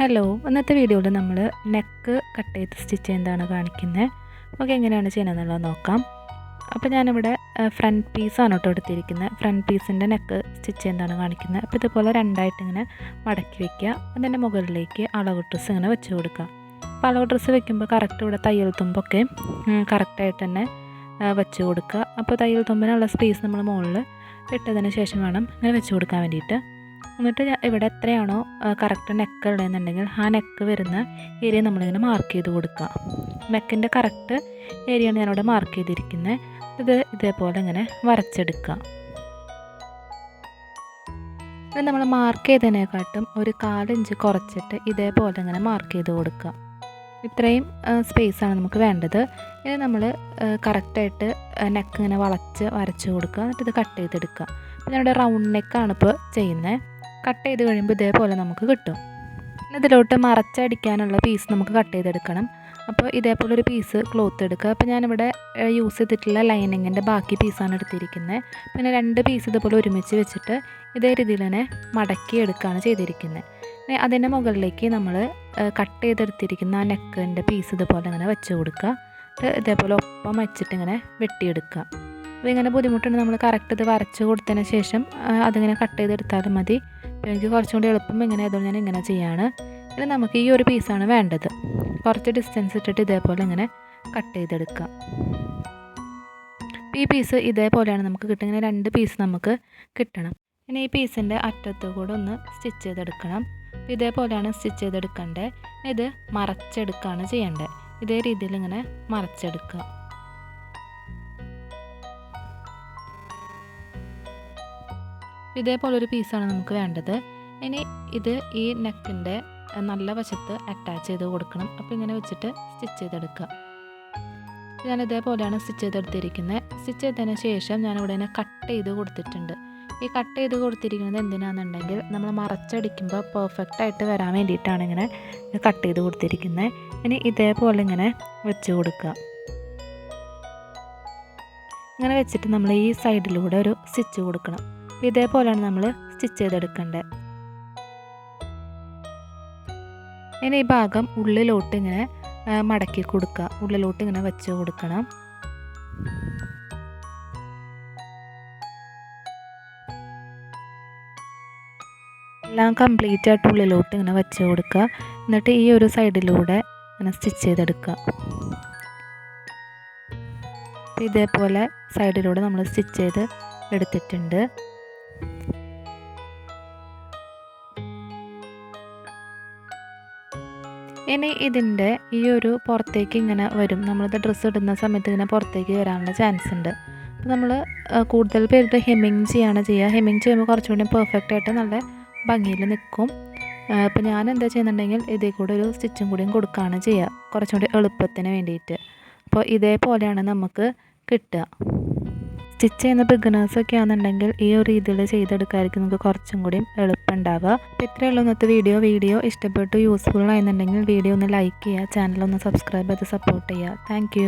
Hello, ഇന്നത്തെ വീഡിയോയിൽ നമ്മൾ നെക്ക് കട്ട് ചെയ്ത് സ്റ്റിച്ച് ചെയ്യുന്നതാണ് കാണിക്കുന്നത്. നമുക്ക് എങ്ങനെയാണ് ചെയ്യുന്നതെന്നുള്ളത് നോക്കാം. അപ്പോൾ ഞാനിവിടെ ഫ്രണ്ട് പീസാണ് കേട്ടോ എടുത്തിരിക്കുന്നത്. ഫ്രണ്ട് പീസിൻ്റെ നെക്ക് സ്റ്റിച്ച് ചെയ്യുന്നതാണ് കാണിക്കുന്നത്. അപ്പോൾ ഇതുപോലെ രണ്ടായിട്ട് ഇങ്ങനെ മടക്കി വയ്ക്കുക. അതിൻ്റെ മുകളിലേക്ക് അളവ് ഡ്രസ്സ് ഇങ്ങനെ വെച്ച് കൊടുക്കുക. അപ്പോൾ അളവ് ഡ്രസ്സ് വെക്കുമ്പോൾ കറക്റ്റ് ഇവിടെ തയ്യൽ തുമ്പൊക്കെ കറക്റ്റായിട്ട് തന്നെ വെച്ച് കൊടുക്കുക. അപ്പോൾ തയ്യൽ തുമ്പിനുള്ള സ്പേസ് നമ്മൾ മുകളിൽ ഇട്ടതിന് ശേഷം വേണം ഇങ്ങനെ വെച്ച് കൊടുക്കാൻ വേണ്ടിയിട്ട്. എന്നിട്ട് ഇവിടെ എത്രയാണോ കറക്റ്റ് നെക്ക് ഉള്ളതെന്നുണ്ടെങ്കിൽ ആ നെക്ക് വരുന്ന ഏരിയ നമ്മളിങ്ങനെ മാർക്ക് ചെയ്ത് കൊടുക്കുക. നെക്കിൻ്റെ കറക്റ്റ് ഏരിയയാണ് ഞാനിവിടെ മാർക്ക് ചെയ്തിരിക്കുന്നത്. ഇത് ഇതേപോലെ ഇങ്ങനെ വരച്ചെടുക്കുക. ഇത് നമ്മൾ മാർക്ക് ചെയ്തതിനെക്കാട്ടും ഒരു 1/4 ഇഞ്ച് കുറച്ചിട്ട് ഇതേപോലെ ഇങ്ങനെ മാർക്ക് ചെയ്ത് കൊടുക്കുക. ഇത്രയും സ്പേസാണ് നമുക്ക് വേണ്ടത്. ഇനി നമ്മൾ കറക്റ്റായിട്ട് നെക്ക് ഇങ്ങനെ വരച്ച് കൊടുക്കുക. എന്നിട്ട് ഇത് കട്ട് ചെയ്തെടുക്കുക. അപ്പോൾ ഞാനിവിടെ റൗണ്ട് നെക്കാണ് ഇപ്പോൾ ചെയ്യുന്നത്. കട്ട് ചെയ്ത് കഴിയുമ്പോൾ ഇതേപോലെ നമുക്ക് കിട്ടും. ഇതിലോട്ട് മറച്ചടിക്കാനുള്ള പീസ് നമുക്ക് കട്ട് ചെയ്തെടുക്കണം. അപ്പോൾ ഇതേപോലെ ഒരു പീസ് ക്ലോത്ത് എടുക്കുക. അപ്പോൾ ഞാനിവിടെ യൂസ് ചെയ്തിട്ടുള്ള ലൈനിങ്ങിൻ്റെ ബാക്കി പീസാണ് എടുത്തിരിക്കുന്നത്. പിന്നെ 2 പീസ് ഇതുപോലെ ഒരുമിച്ച് വെച്ചിട്ട് ഇതേ രീതിയിൽ തന്നെ മടക്കി എടുക്കുകയാണ് ചെയ്തിരിക്കുന്നത്. അതിൻ്റെ മുകളിലേക്ക് നമ്മൾ കട്ട് ചെയ്തെടുത്തിരിക്കുന്ന ആ നെക്കിൻ്റെ പീസ് ഇതുപോലെ ഇങ്ങനെ വെച്ച് കൊടുക്കുക. ഇതേപോലെ ഒപ്പം വെച്ചിട്ട് ഇങ്ങനെ വെട്ടിയെടുക്കുക. അപ്പോൾ ഇങ്ങനെ ബുദ്ധിമുട്ടുണ്ട്. നമ്മൾ കറക്റ്റ് ഇത് വരച്ച് കൊടുത്തതിന് ശേഷം അതിങ്ങനെ കട്ട് ചെയ്തെടുത്താലും മതി. അപ്പോൾ എനിക്ക് കുറച്ചും കൂടി എളുപ്പം ഇങ്ങനെ ആയതുകൊണ്ട് ഞാൻ ഇങ്ങനെ ചെയ്യാണ്. ഇനി നമുക്ക് ഈ ഒരു പീസാണ് വേണ്ടത്. കുറച്ച് ഡിസ്റ്റൻസ് ഇട്ടിട്ട് ഇതേപോലെ ഇങ്ങനെ കട്ട് ചെയ്തെടുക്കുക. ഈ പീസ് ഇതേപോലെയാണ് നമുക്ക് കിട്ടുക. ഇങ്ങനെ 2 പീസ് നമുക്ക് കിട്ടണം. ഇനി ഈ പീസിൻ്റെ അറ്റത്ത് കൂടെ ഒന്ന് സ്റ്റിച്ച് ചെയ്തെടുക്കണം. അപ്പോൾ ഇതേപോലെയാണ് സ്റ്റിച്ച് ചെയ്തെടുക്കേണ്ടത്. ഇത് മറച്ചെടുക്കുകയാണ് ചെയ്യേണ്ടത്. ഇതേ രീതിയിൽ ഇങ്ങനെ മറച്ചെടുക്കുക. ഇതേപോലൊരു പീസാണ് നമുക്ക് വേണ്ടത്. ഇനി ഇത് ഈ നെക്കിൻ്റെ നല്ല വശത്ത് അറ്റാച്ച് ചെയ്ത് കൊടുക്കണം. അപ്പോൾ ഇങ്ങനെ വെച്ചിട്ട് സ്റ്റിച്ച് ചെയ്തെടുക്കുക. ഞാൻ ഇതേപോലെയാണ് സ്റ്റിച്ച് ചെയ്തെടുത്തിരിക്കുന്നത്. സ്റ്റിച്ച് ചെയ്തതിന് ശേഷം ഞാനിവിടെ ഇങ്ങനെ കട്ട് ചെയ്ത് കൊടുത്തിട്ടുണ്ട്. ഈ കട്ട് ചെയ്ത് കൊടുത്തിരിക്കുന്നത് എന്തിനാണെന്നുണ്ടെങ്കിൽ നമ്മൾ മറച്ചടിക്കുമ്പോൾ പെർഫെക്റ്റായിട്ട് വരാൻ വേണ്ടിയിട്ടാണ് ഇങ്ങനെ കട്ട് ചെയ്ത് കൊടുത്തിരിക്കുന്നത്. ഇനി ഇതേപോലെ ഇങ്ങനെ വെച്ച് കൊടുക്കുക. ഇങ്ങനെ വെച്ചിട്ട് നമ്മൾ ഈ സൈഡിലൂടെ ഒരു സ്റ്റിച്ച് കൊടുക്കണം. ഇതേപോലെയാണ് നമ്മൾ സ്റ്റിച്ച് ചെയ്തെടുക്കേണ്ടത്. ഇനി ഈ ഭാഗം ഉള്ളിലോട്ട് ഇങ്ങനെ മടക്കി കൊടുക്കുക. ഉള്ളിലോട്ട് ഇങ്ങനെ വെച്ച് കൊടുക്കണം. എല്ലാം കംപ്ലീറ്റ് ആയിട്ട് ഉള്ളിലോട്ട് ഇങ്ങനെ വെച്ച് കൊടുക്കുക. എന്നിട്ട് ഈ ഒരു സൈഡിലൂടെ ഇങ്ങനെ സ്റ്റിച്ച് ചെയ്തെടുക്കുക. ഇതേപോലെ സൈഡിലൂടെ നമ്മൾ സ്റ്റിച്ച് ചെയ്ത് എടുത്തിട്ടുണ്ട്. ഇനി ഇതിൻ്റെ ഈ ഒരു പുറത്തേക്ക് ഇങ്ങനെ വരും. നമ്മളിത് ഡ്രസ്സ് ഇടുന്ന സമയത്ത് ഇങ്ങനെ പുറത്തേക്ക് വരാനുള്ള ചാൻസ് ഉണ്ട്. അപ്പോൾ നമ്മൾ കൂടുതൽ പേര് ഹെമ്മിങ് ചെയ്യുക. ഹെമ്മിങ് ചെയ്യുമ്പോൾ കുറച്ചുകൂടി പെർഫെക്റ്റായിട്ട് നല്ല ഭംഗിയിൽ നിൽക്കും. അപ്പോൾ ഞാൻ എന്താ ചെയ്യുന്നുണ്ടെങ്കിൽ ഇതിൽ കൂടെ ഒരു സ്റ്റിച്ചും കൂടിയും കൊടുക്കുകയാണ് ചെയ്യുക, കുറച്ചും കൂടി എളുപ്പത്തിന് വേണ്ടിയിട്ട്. അപ്പോൾ ഇതേപോലെയാണ് നമുക്ക് കിട്ടുക. സ്റ്റിച്ച് ചെയ്യുന്ന ബിഗിനേഴ്സൊക്കെ ആണെന്നുണ്ടെങ്കിൽ ഈ ഒരു രീതിയിൽ ചെയ്തെടുക്കാമായിരിക്കും നമുക്ക് കുറച്ചും കൂടി എളുപ്പം ഉണ്ടാവുക. അപ്പോൾ ഇത്രയേ ഉള്ളൂ ഇന്നത്തെ വീഡിയോ ഇഷ്ടപ്പെട്ടു യൂസ്ഫുൾ ആയെന്നുണ്ടെങ്കിൽ വീഡിയോ ഒന്ന് ലൈക്ക് ചെയ്യുക, ചാനലൊന്ന് സബ്സ്ക്രൈബ് ചെയ്ത് സപ്പോർട്ട് ചെയ്യുക. താങ്ക്